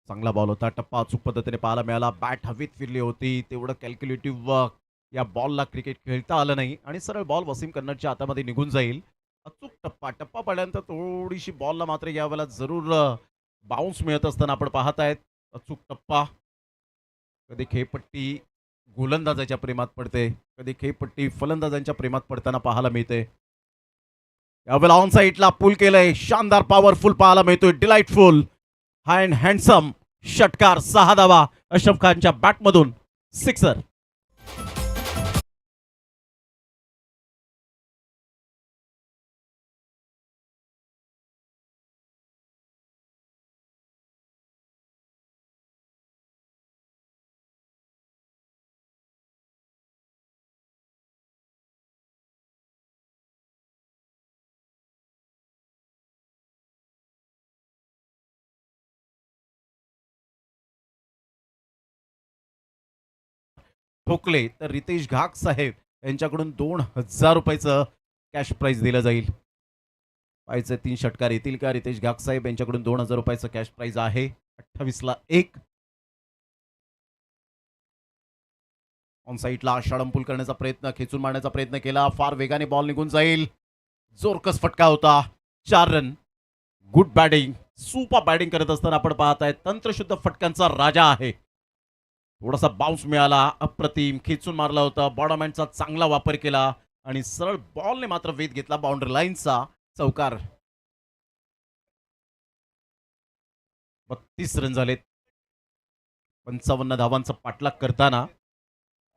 Speaker 3: चांगला बॉल होता. टप्पा अचूक पद्धतीने पाहायला मिळाला. बॅट हवेत फिरली होती. तेवढं कॅल्क्युलेटिव्ह या बॉलला क्रिकेट खेळता आलं नाही आणि सरळ बॉल वसीम कन्नडच्या हातामध्ये निघून जाईल. अचूक टप्पा पडल्यानंतर थोडीशी बॉलला मात्र यावेळेला जरूर बाउन्स मिळत असताना आपण पाहत आहेत. अचूक टप्पा. कधी खेळपट्टी गोलंदाजाच्या प्रेमात पडते, कधी खेळपट्टी फलंदाजांच्या प्रेमात पडताना पाहायला मिळते. यावेळेला ऑन साईडला पुल केलंय. शानदार पॉवरफुल पाहायला मिळतोय. डिलाइटफुल अँड हँडसम षटकार. 6 धावा अशरफ खानच्या बॅटमधून. 6 ठोकले तर रितेश घाग साहेब यांच्याकडून 2000 रुपयाचं कॅश प्राइज दिलं जाईल. पाहायचं 3 षटकार येतील का. रितेश घाग साहेब यांच्याकडून 2000 रुपयाचं कॅश प्राइज आहे. 28 ला 1. ऑन साईडला शाळंपूल करण्याचा प्रयत्न, खेचून मारण्याचा प्रयत्न केला, फार वेगाने बॉल निघून जाईल. जोरकस फटका होता. 4 run. Good batting, super batting करत असताना आपण पाहताय तंत्रशुद्ध फटक्यांचा राजा आहे. थोडासा बाउन्स मिळाला, अप्रतिम खेचून मारला होता. बॉडमॅनचा चांगला वापर केला आणि सरळ बॉलने मात्र वेध घेतला बाउंड्री लाईनचा. चौकार. 32 रन झालेत. 55 धावांचा पाठलाग करताना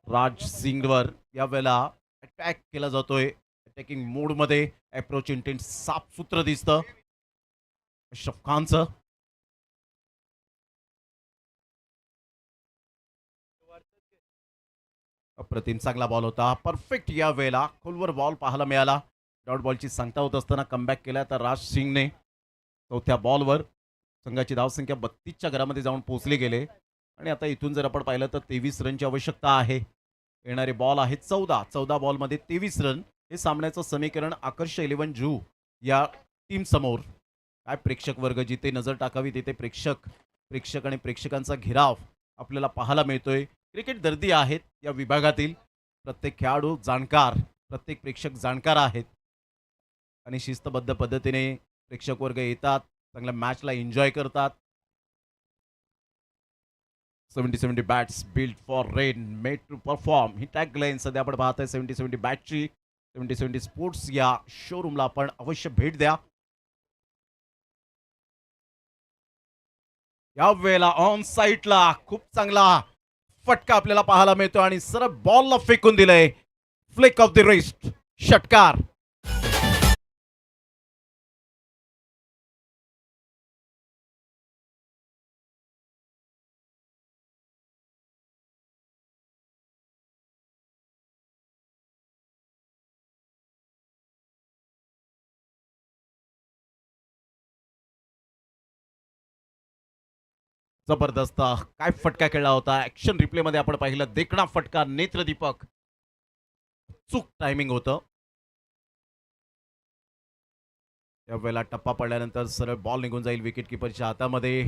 Speaker 3: राज सिंगवर यावेळेला अटॅक केला जातोय. अटॅकिंग मोड मध्ये अप्रोच इंटेंट साफ सूत्र दिसतं अशरफ खानचं. अप्रतिम चांगला बॉल होता. परफेक्ट या वेळेला खोलवर बॉल पाहायला मिळाला. डॉट बॉलची सांगता होत असताना कमबॅक केला तर राज सिंगने चौथ्या बॉलवर संघाची धावसंख्या 32च्या घरामध्ये जाऊन पोहोचली गेले. आणि आता इथून जर आपण पाहिलं तर 23 रनची आवश्यकता आहे. येणारे बॉल आहेत 14 बॉलमध्ये 23 रन. हे सामन्याचं समीकरण आकर्ष 11 जू या टीम समोर. काय प्रेक्षक वर्ग जिथे नजर टाकावी तिथे प्रेक्षक आणि प्रेक्षकांचा घेराव आपल्याला पाहायला मिळतोय. क्रिकेट दर्दी आहेत या विभागातील. प्रत्येक खेळाडू जाणकार, प्रत्येक प्रेक्षक जाणकार आहेत आणि शिस्तबद्ध पद्धतीने प्रेक्षक वर्ग येतात, चांगल्या मॅचला एन्जॉय करतात. 70-70 bats build for rain made to perform ही टॅग लाईन सध्या आपण पाहताय 70-70 बॅटची. 70-70 स्पोर्ट्स या शोरूमला आपण अवश्य भेट द्या. या वेळेला ऑन साईडला खूप चांगला फटका आपल्याला पाहायला मिळतो आणि सरळ बॉलला फेकून दिलंय. फ्लिक ऑफ द रिस्ट, षटकार. जबरदस्त काय फटका खेळला होता. ऍक्शन रिप्ले मध्ये आपण पाहिलं देखणा फटका, नेत्रदीपक. चूक टायमिंग होतं. यावेळेला टप्पा पडल्यानंतर सरळ बॉल निघून जाईल विकेट किपरच्या हातामध्ये.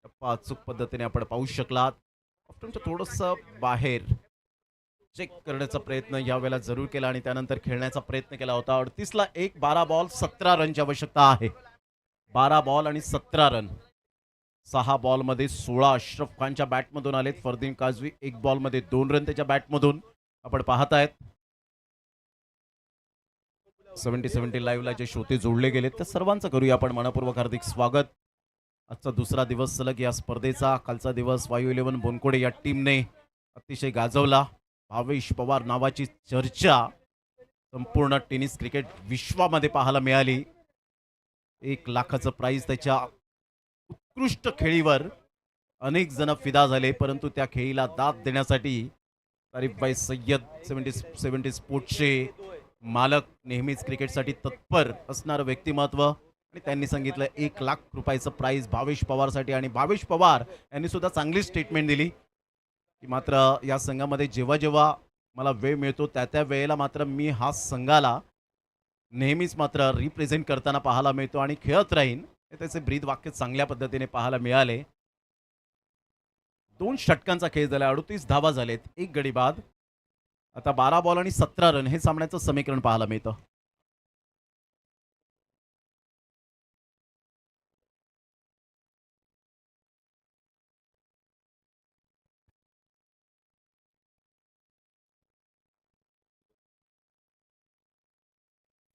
Speaker 3: टप्पा अचूक पद्धतीने आपण पाहू शकलात. थोडस बाहेर चेक करण्याचा प्रयत्न यावेळेला जरूर केला आणि त्यानंतर खेळण्याचा प्रयत्न केला होता. 38 ला 1. 12 बॉल 17 रनची आवश्यकता आहे. 12 बॉल आणि 17 रन. 6 बॉलमध्ये 16 अशरफ खानच्या बॅटमधून आलेत. फरदीन काझवी 1 बॉलमध्ये 2 रन त्याच्या बॅटमधून आपण पाहतायत. 70-70 लाईव्हला जे श्रोते जोडले गेलेत त्या सर्वांचं करूया आपण मनपूर्वक हार्दिक स्वागत. आजचा दुसरा दिवस सलग या स्पर्धेचा. कालचा दिवस वायू 11 बोनकोडे या टीमने अतिशय गाजवला. भावेश पवार नावाची चर्चा संपूर्ण टेनिस क्रिकेट विश्वामध्ये पाहायला मिळाली. 1 लाखाचं प्राइज त्याच्या उत्कृष्ट खेळीवर अनेक जण फिदा झाले, परंतु त्या खेळीला दाद देण्यासाठी तारीफबाई सय्यद 70-70 स्पोर्ट्सचे मालक नेहमीच क्रिकेटसाठी तत्पर असणारं व्यक्तिमत्व आणि त्यांनी सांगितलं 1 लाख रुपयाचं प्राइज भावेश पवारसाठी. आणि भावेश पवार यांनी सुद्धा चांगली स्टेटमेंट दिली की मात्र या संघामध्ये जेव्हा जेव्हा मला वेळ मिळतो त्या त्या वेळेला मात्र मी हा संघाला नेहमीच मात्र रिप्रेझेंट करताना पाहायला मिळतो आणि खेळत राहीन. हे त्याचे ब्रीद वाक्य चांगल्या पद्धतीने पाहायला मिळाले. 2 षटकांचा खेळ झाला. 38 धावा झालेत, 1 गडी बाद. आता 12 बॉल आणि 17 रन हे सामन्याचं समीकरण पाहायला मिळतं.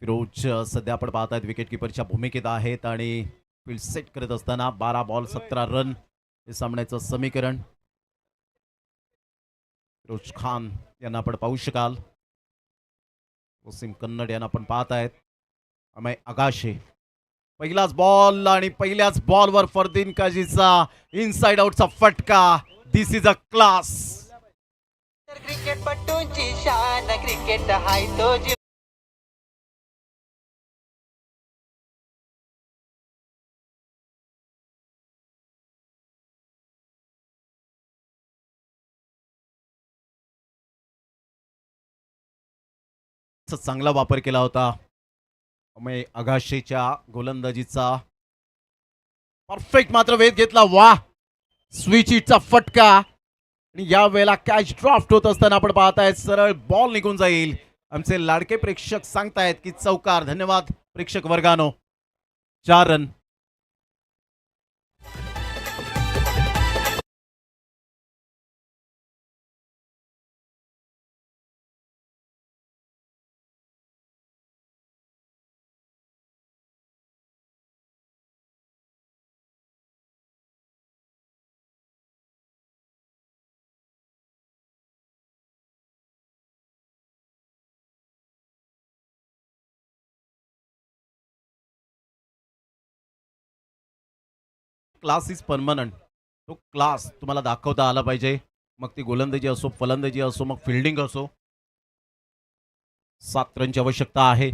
Speaker 3: फिरोज सध्या आपण पाहतायत विकेट किपरच्या भूमिकेत आहेत आणि फील्ड सेट करत असताना 12 बॉल 17 रन हे सामन्याचं समीकरण. फिरोज खान यांना आपण पाहू शकाल. वसीम कन्नड यांना आपण पाहतायत. अमय आगाशे. पहिलाच बॉल आणि पहिल्याच बॉलवर फरदीन काझीचा इनसाइड आउटचा फटका. This is a class.
Speaker 4: क्रिकेटपटूंची शान क्रिकेट हाय तो
Speaker 3: चांगला वापर केला होता. अमय आगाशेच्या गोलंदाजीचा परफेक्ट मात्र वेध घेतला. वा, स्विच हिटचा फटका आणि या वेळेला कॅच ड्राफ्ट होत असताना आपण पाहतायत सरळ बॉल निघून जाईल. आमचे लाडके प्रेक्षक सांगतायत की चौकार. धन्यवाद प्रेक्षक वर्गानो. 4 रन. Class is permanent. तो क्लास तुम्हाला दाखवता आला पाहिजे. मग ती गोलंदाजी असो, फलंदाजी असो, मग फिल्डिंग असो. 7 रनची आवश्यकता आहे.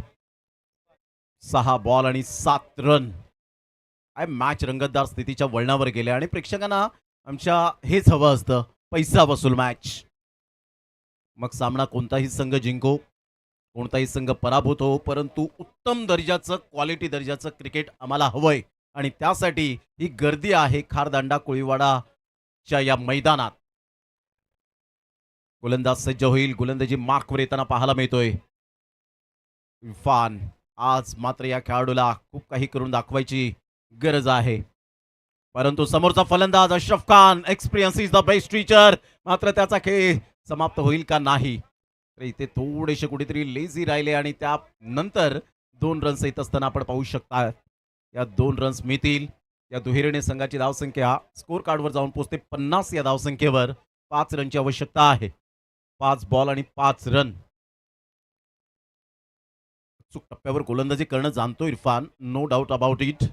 Speaker 3: 6 बॉल आणि 7 रन. काय मॅच रंगतदार स्थितीच्या वळणावर गेले आणि प्रेक्षकांना आमच्या हेच हवं असतं, पैसा वसूल मॅच. मग सामना कोणताही संघ जिंको, कोणताही संघ पराभूत हो, परंतु उत्तम दर्जाचं, क्वालिटी दर्जाचं क्रिकेट आम्हाला हवंय आणि त्यासाठी ही गर्दी आहे खारदांडा कोळीवाडाच्या या मैदानात. गोलंदाज सज्ज होईल. गोलंदाजी मार्कवर येताना पाहायला मिळतोय. इरफान. आज मात्र या खेळाडूला खूप काही करून दाखवायची गरज आहे, परंतु समोरचा फलंदाज Ashraf Khan, experience is the best teacher. मात्र त्याचा खेळ समाप्त होईल का नाही. तर इथे थोडेसे कुठेतरी लेझी राहिले आणि त्यानंतर 2 रन्स येत असताना आपण पाहू शकता. या 2 रन्स मिळतील. या दुहेरीने संघाची धावसंख्या स्कोर कार्डवर जाऊन पोहोचते 50 या धावसंख्येवर. 5 रनची आवश्यकता आहे. 5 बॉल आणि 5 रन. चूक टप्प्यावर गोलंदाजी करणं जाणतो Irfan, no doubt about it.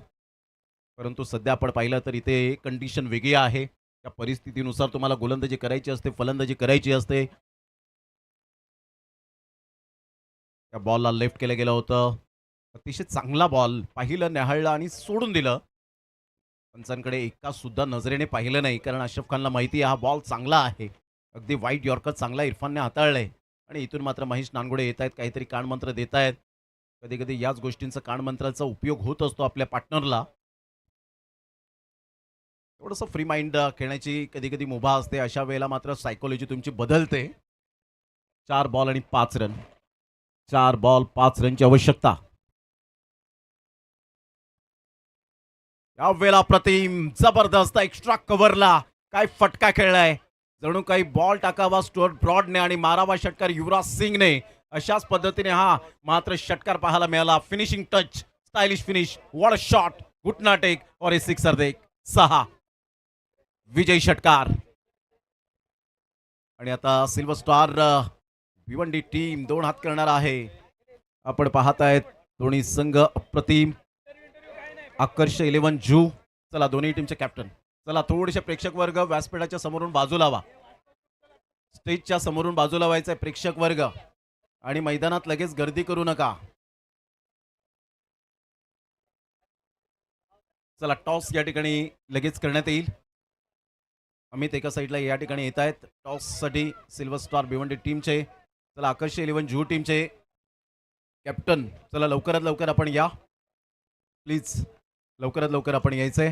Speaker 3: परंतु सध्या आपण पाहिलं तर इथे कंडिशन वेगळी आहे. त्या परिस्थितीनुसार तुम्हाला गोलंदाजी करायची असते, फलंदाजी करायची असते. त्या बॉलला लेफ्ट केलं गेलं होतं. अतिशय चांगला बॉल. पाहिलं, न्याहाळलं आणि सोडून दिलं. पंचांकडे एका सुद्धा नजरेने पाहिलं नाही, कारण अशरफ खानला माहिती आहे हा बॉल चांगला आहे. अगदी वाईट यॉर्कर चांगला इरफानने हाताळलंय आणि इथून मात्र महेश नानगुडे येत आहेत, काहीतरी कानमंत्र देत आहेत. कधी कधी याच गोष्टींचा कानमंत्राचा उपयोग होत असतो आपल्या पार्टनरला. थोडंसं फ्री माइंड खेळण्याची कधी कधी मुभा असते. अशा वेळेला मात्र सायकोलॉजी तुमची बदलते. 4 बॉल आणि 5 रन. 4 बॉल 5 रनची आवश्यकता. या वेळेला प्रतिम जबरदस्त एक्स्ट्रा कव्हरला काय फटका खेळलाय. जणू काही बॉल टाकावा स्टुअर्ट ब्रॉडने आणि मारावा षटकार युवराज सिंगने. अशाच पद्धतीने हा मात्र षटकार पाहायला मिळाला. Finishing touch, stylish finish, what a shot, घुटना टेक और ए सिक्सर देख. 6 विजयी षटकार. आणि आता सिल्वर स्टार भिवंडी टीम 2 हात करणार आहे. आपण पाहतायत दोन्ही संघ अप्रतिम. आकर्ष 11 जू. चला दोन्ही टीमचे कॅप्टन. चला थोडेसे प्रेक्षक वर्ग व्यासपीठाच्या समोरून बाजूला व्हा. स्टेजच्या समोरून बाजूला व्हायचंय प्रेक्षक वर्ग आणि मैदानात लगेच गर्दी करू नका. चला टॉस या ठिकाणी लगेच करण्यात येईल. अमित एका साईडला या ठिकाणी येत आहेत टॉससाठी सिल्वर स्टार भिवंडी टीमचे. चला आकर्ष 11 जू टीमचे कॅप्टन. चला लवकरात लवकर आपण या प्लीज. लवकरात लवकर आपण यायचंय.